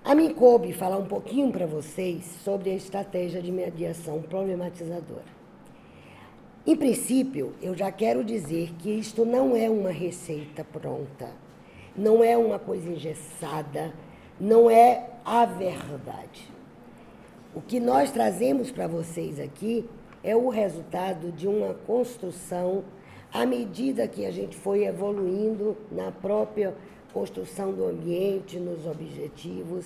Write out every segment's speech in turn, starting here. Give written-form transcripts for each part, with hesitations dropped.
A mim coube falar um pouquinho para vocês sobre a estratégia de mediação problematizadora. Em princípio, eu já quero dizer que isto não é uma receita pronta, não é uma coisa engessada, não é a verdade. O que nós trazemos para vocês aqui é o resultado de uma construção à medida que a gente foi evoluindo na própria construção do ambiente, nos objetivos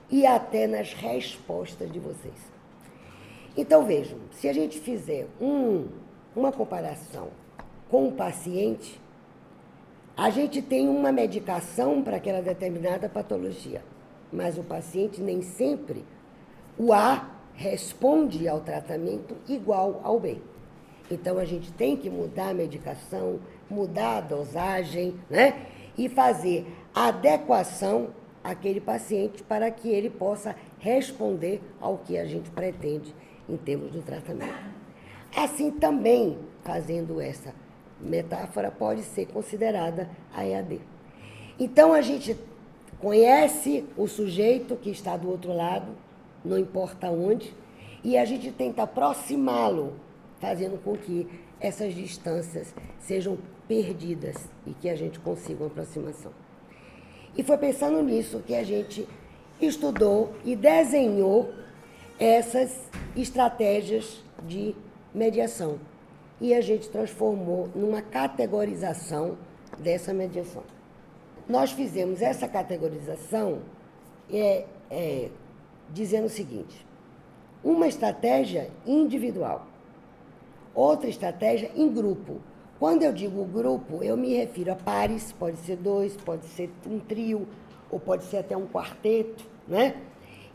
e até nas respostas de vocês. Então, vejam, se a gente fizer uma comparação com o paciente, a gente tem uma medicação para aquela determinada patologia, mas o paciente nem sempre, o A responde ao tratamento igual ao B. Então, a gente tem que mudar a medicação, mudar a dosagem, né? E fazer a adequação àquele paciente para que ele possa responder ao que a gente pretende em termos do tratamento. Assim também, fazendo essa metáfora, pode ser considerada a EAD. Então, a gente conhece o sujeito que está do outro lado, não importa onde, e a gente tenta aproximá-lo, fazendo com que essas distâncias sejam perdidas e que a gente consiga uma aproximação. E foi pensando nisso que a gente estudou e desenhou essas estratégias de mediação. E a gente transformou numa categorização dessa mediação. Nós fizemos essa categorização dizendo o seguinte: uma estratégia individual, outra estratégia em grupo. Quando eu digo grupo, eu me refiro a pares, pode ser 2, pode ser um trio, ou pode ser até um quarteto, né?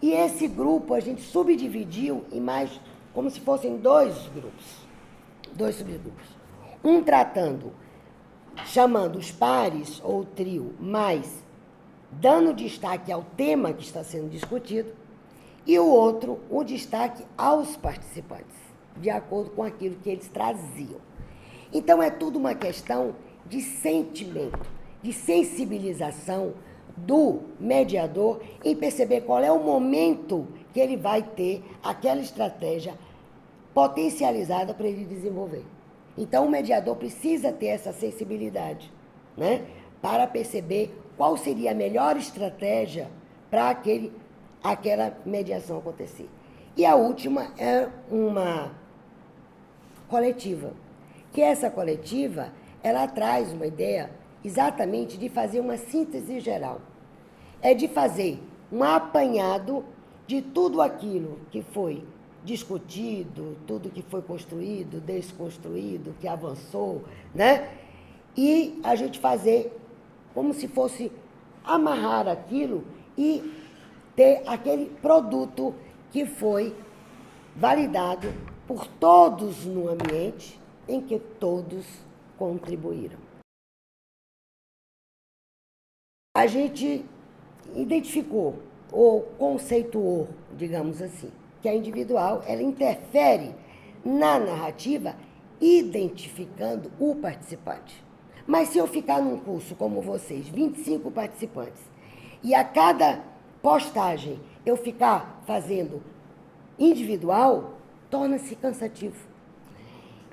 E esse grupo a gente subdividiu em mais, como se fossem 2 grupos, 2 subgrupos. Um tratando, chamando os pares ou trio, mais dando destaque ao tema que está sendo discutido, e o outro, o destaque aos participantes, de acordo com aquilo que eles traziam. Então, é tudo uma questão de sentimento, de sensibilização do mediador em perceber qual é o momento que ele vai ter aquela estratégia potencializada para ele desenvolver. Então, o mediador precisa ter essa sensibilidade, né, para perceber qual seria a melhor estratégia para aquela mediação acontecer. E a última é uma coletiva, que essa coletiva, ela traz uma ideia exatamente de fazer uma síntese geral. É de fazer um apanhado de tudo aquilo que foi discutido, tudo que foi construído, desconstruído, que avançou, né? E a gente fazer como se fosse amarrar aquilo e ter aquele produto que foi validado por todos no ambiente em que todos contribuíram. A gente identificou ou conceituou, digamos assim, que a individual, ela interfere na narrativa identificando o participante. Mas se eu ficar num curso como vocês, 25 participantes, e a cada postagem eu ficar fazendo individual, torna-se cansativo.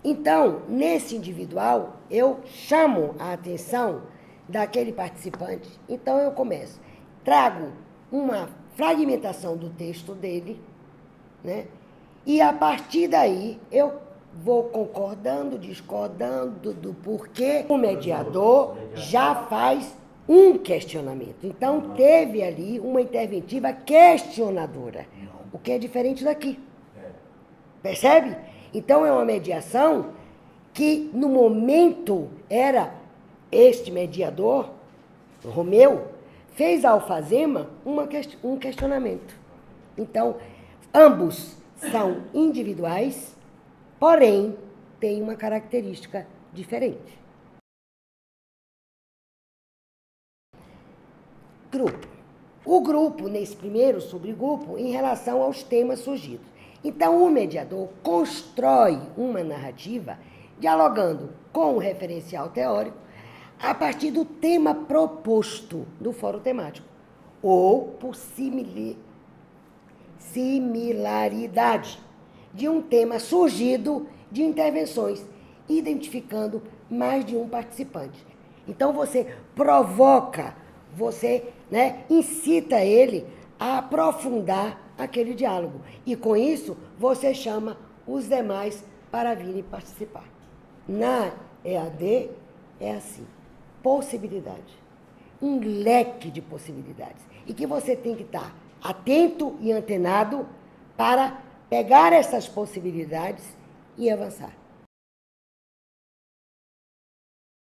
Então, nesse individual, eu chamo a atenção daquele participante. Então, eu começo, trago uma fragmentação do texto dele, né? E a partir daí, eu vou concordando, discordando do porquê. O mediador já faz um questionamento. Então, teve ali uma interventiva questionadora, o que é diferente daqui. Percebe? Então, é uma mediação que, no momento, era este mediador, Romeu, fez a alfazema um questionamento. Então, ambos são individuais, porém, têm uma característica diferente. Grupo. O grupo, nesse primeiro subgrupo, em relação aos temas surgidos. Então, o mediador constrói uma narrativa dialogando com o referencial teórico a partir do tema proposto do fórum temático. ou por similaridade de um tema surgido de intervenções, identificando mais de um participante. Então, você provoca, você, né, incita ele a aprofundar aquele diálogo. E, com isso, você chama os demais para virem participar. Na EAD, é assim, possibilidade. Um leque de possibilidades. E que você tem que estar atento e antenado para pegar essas possibilidades e avançar.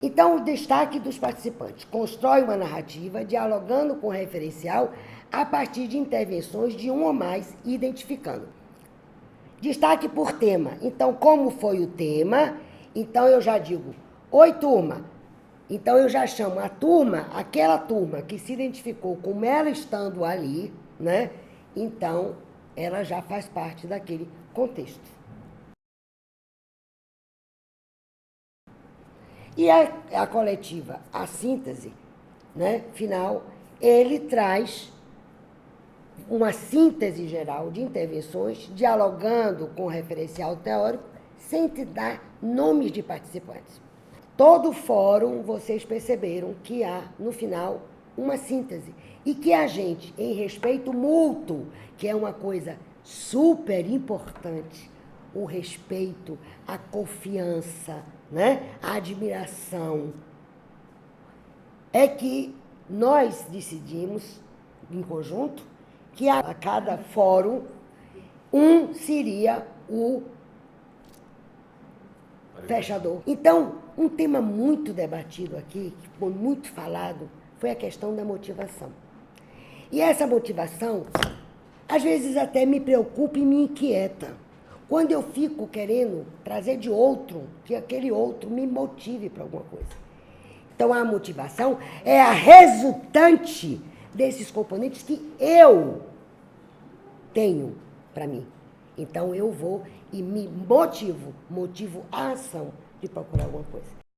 Então, o destaque dos participantes. Constrói uma narrativa, dialogando com o referencial a partir de intervenções de um ou mais, identificando. Destaque por tema. Então, como foi o tema? Então, eu já digo, oi, turma. Então, eu já chamo a turma, aquela turma que se identificou com ela estando ali, né? Então, ela já faz parte daquele contexto. E a coletiva, a síntese, né, final, ele traz uma síntese geral de intervenções, dialogando com o referencial teórico, sem te dar nomes de participantes. Todo fórum, vocês perceberam que há, no final, uma síntese. E que a gente, em respeito mútuo, que é uma coisa super importante, o respeito, a confiança, né? A admiração, é que nós decidimos, em conjunto, que a cada fórum, um seria o fechador. Então, um tema muito debatido aqui, que foi muito falado, foi a questão da motivação. E essa motivação, às vezes até me preocupa e me inquieta. Quando eu fico querendo trazer de outro, que aquele outro me motive para alguma coisa. Então, a motivação é a resultante desses componentes que eu tenho para mim. Então, eu vou e me motivo a ação de procurar alguma coisa.